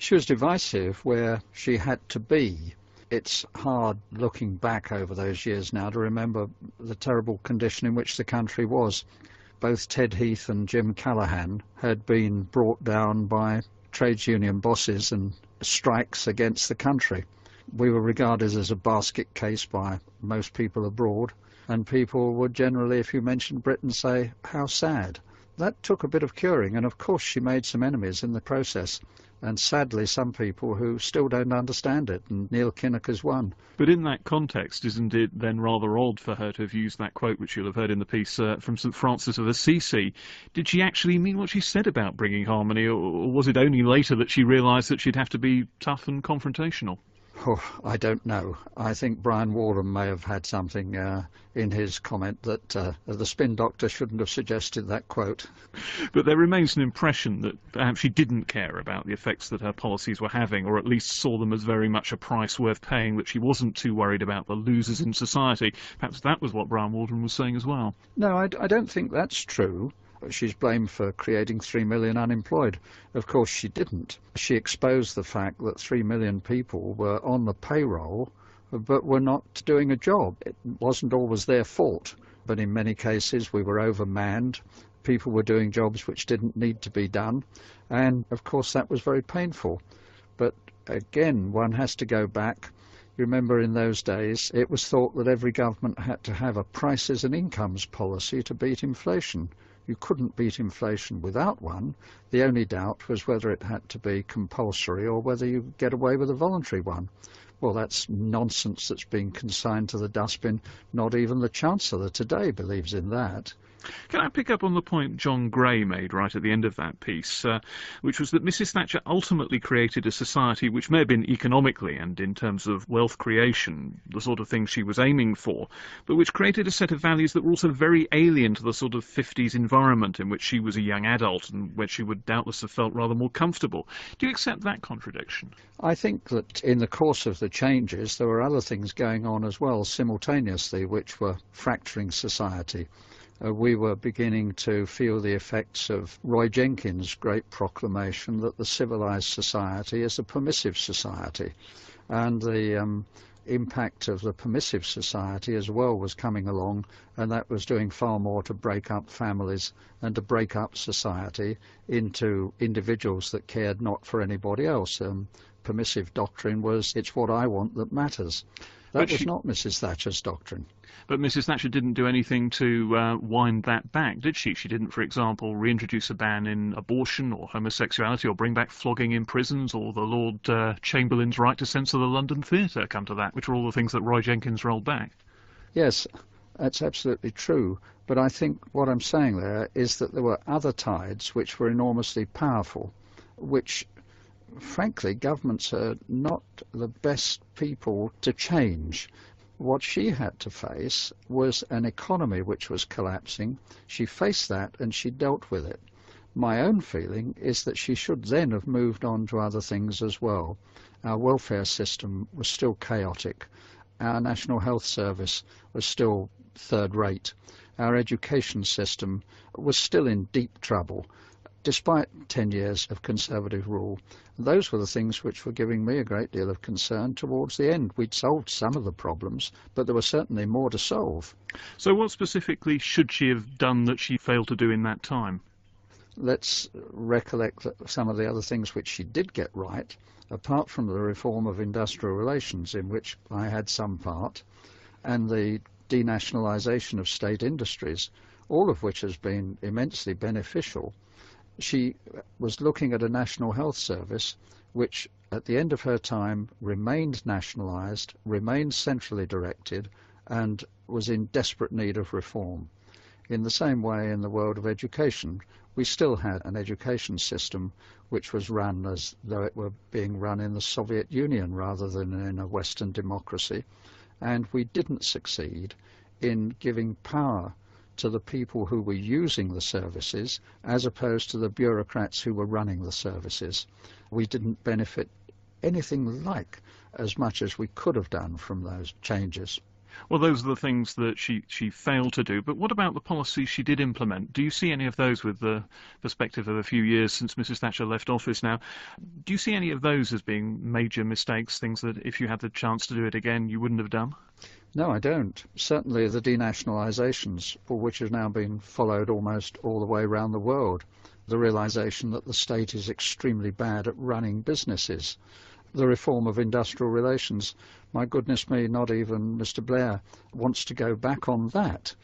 She was divisive where she had to be. It's hard looking back over those years now to remember the terrible condition in which the country was. Both Ted Heath and Jim Callaghan had been brought down by trades union bosses and strikes against the country. We were regarded as a basket case by most people abroad, and people would generally, if you mentioned Britain, say, "How sad." That took a bit of curing, and of course she made some enemies in the process, and sadly some people who still don't understand it, and Neil Kinnock one. But in that context, isn't it then rather odd for her to have used that quote, which you'll have heard in the piece, from St Francis of Assisi? Did she actually mean what she said about bringing harmony, or was it only later that she realised that she'd have to be tough and confrontational? Oh, I don't know. I think Brian Warren may have had something in his comment that the spin doctor shouldn't have suggested that quote. But there remains an impression that perhaps she didn't care about the effects that her policies were having, or at least saw them as very much a price worth paying, that she wasn't too worried about the losers in society. Perhaps that was what Brian Waldron was saying as well. No, I don't think that's true. She's blamed for creating 3 million unemployed. Of course she didn't. She exposed the fact that 3 million people were on the payroll but were not doing a job. It wasn't always their fault, but in many cases we were overmanned. People were doing jobs which didn't need to be done, and of course that was very painful. But again, one has to go back. You remember in those days it was thought that every government had to have a prices and incomes policy to beat inflation. You couldn't beat inflation without one. The only doubt was whether it had to be compulsory or whether you could get away with a voluntary one. Well, that's nonsense that's being consigned to the dustbin. Not even the Chancellor today believes in that. Can I pick up on the point John Gray made right at the end of that piece, which was that Mrs Thatcher ultimately created a society which may have been economically and in terms of wealth creation the sort of thing she was aiming for, but which created a set of values that were also very alien to the sort of 50s environment in which she was a young adult and where she would doubtless have felt rather more comfortable. Do you accept that contradiction? I think that in the course of the changes there were other things going on as well simultaneously which were fracturing society. We were beginning to feel the effects of Roy Jenkins' great proclamation that the civilised society is a permissive society, and the impact of the permissive society as well was coming along, and that was doing far more to break up families and to break up society into individuals that cared not for anybody else. Permissive doctrine was, it's what I want that matters. That was not Mrs Thatcher's doctrine. But Mrs Thatcher didn't do anything to wind that back, did she? She didn't, for example, reintroduce a ban in abortion or homosexuality or bring back flogging in prisons or the Lord Chamberlain's right to censor the London Theatre, come to that, which are all the things that Roy Jenkins rolled back. Yes, that's absolutely true. But I think what I'm saying there is that there were other tides which were enormously powerful, which frankly, governments are not the best people to change. What she had to face was an economy which was collapsing. She faced that and she dealt with it. My own feeling is that she should then have moved on to other things as well. Our welfare system was still chaotic. Our National Health Service was still third rate. Our education system was still in deep trouble, despite 10 years of Conservative rule. Those were the things which were giving me a great deal of concern towards the end. We'd solved some of the problems, but there were certainly more to solve. So what specifically should she have done that she failed to do in that time? Let's recollect some of the other things which she did get right, apart from the reform of industrial relations, in which I had some part, and the denationalisation of state industries, all of which has been immensely beneficial. She was looking at a National Health Service which, at the end of her time, remained nationalised, remained centrally directed, and was in desperate need of reform. In the same way, in the world of education, we still had an education system which was run as though it were being run in the Soviet Union rather than in a Western democracy, and we didn't succeed in giving power to the people who were using the services as opposed to the bureaucrats who were running the services. We didn't benefit anything like as much as we could have done from those changes. Well, those are the things that she failed to do. But what about the policies she did implement? Do you see any of those, with the perspective of a few years since Mrs. Thatcher left office now? Do you see any of those as being major mistakes, things that if you had the chance to do it again, you wouldn't have done? No, I don't. Certainly the denationalisations, for which have now been followed almost all the way around the world. The realisation that the state is extremely bad at running businesses. The reform of industrial relations. My goodness me, not even Mr. Blair wants to go back on that.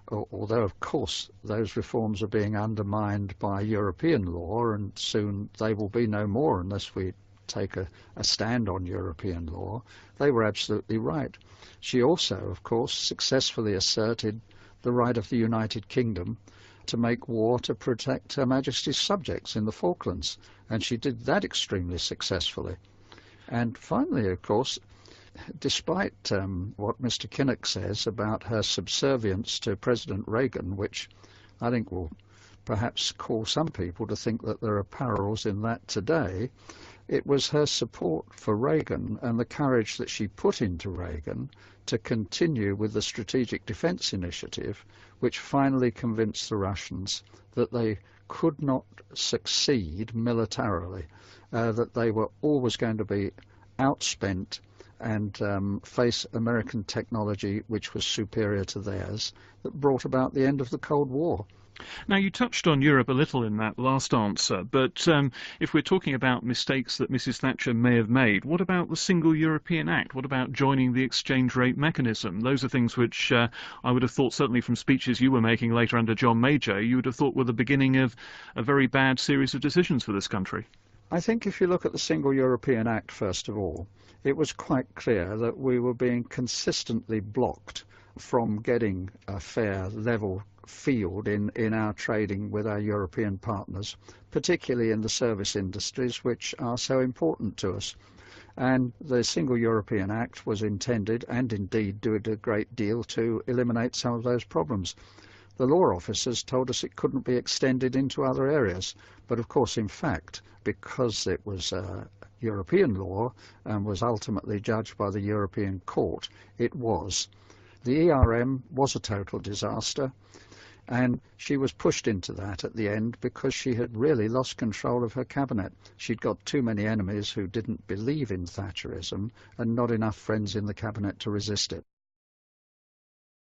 Although, of course, those reforms are being undermined by European law, and soon they will be no more unless we take a stand on European law. They were absolutely right. She also, of course, successfully asserted the right of the United Kingdom to make war to protect Her Majesty's subjects in the Falklands, and she did that extremely successfully. And finally, of course, despite what Mr. Kinnock says about her subservience to President Reagan, which I think will perhaps cause some people to think that there are parallels in that today, it was her support for Reagan and the courage that she put into Reagan to continue with the Strategic Defence Initiative, which finally convinced the Russians that they could not succeed militarily, that they were always going to be outspent and face American technology which was superior to theirs, that brought about the end of the Cold War. Now, you touched on Europe a little in that last answer, but if we're talking about mistakes that Mrs. Thatcher may have made, what about the Single European Act? What about joining the exchange rate mechanism? Those are things which I would have thought, certainly from speeches you were making later under John Major, you would have thought were the beginning of a very bad series of decisions for this country. I think if you look at the Single European Act, first of all, it was quite clear that we were being consistently blocked from getting a fair, level field in our trading with our European partners, particularly in the service industries, which are so important to us. And the Single European Act was intended, and indeed did a great deal, to eliminate some of those problems. The law officers told us it couldn't be extended into other areas, but of course, in fact, because it was European law and was ultimately judged by the European Court, it was. The ERM was a total disaster, and she was pushed into that at the end because she had really lost control of her cabinet. She'd got too many enemies who didn't believe in Thatcherism and not enough friends in the cabinet to resist it.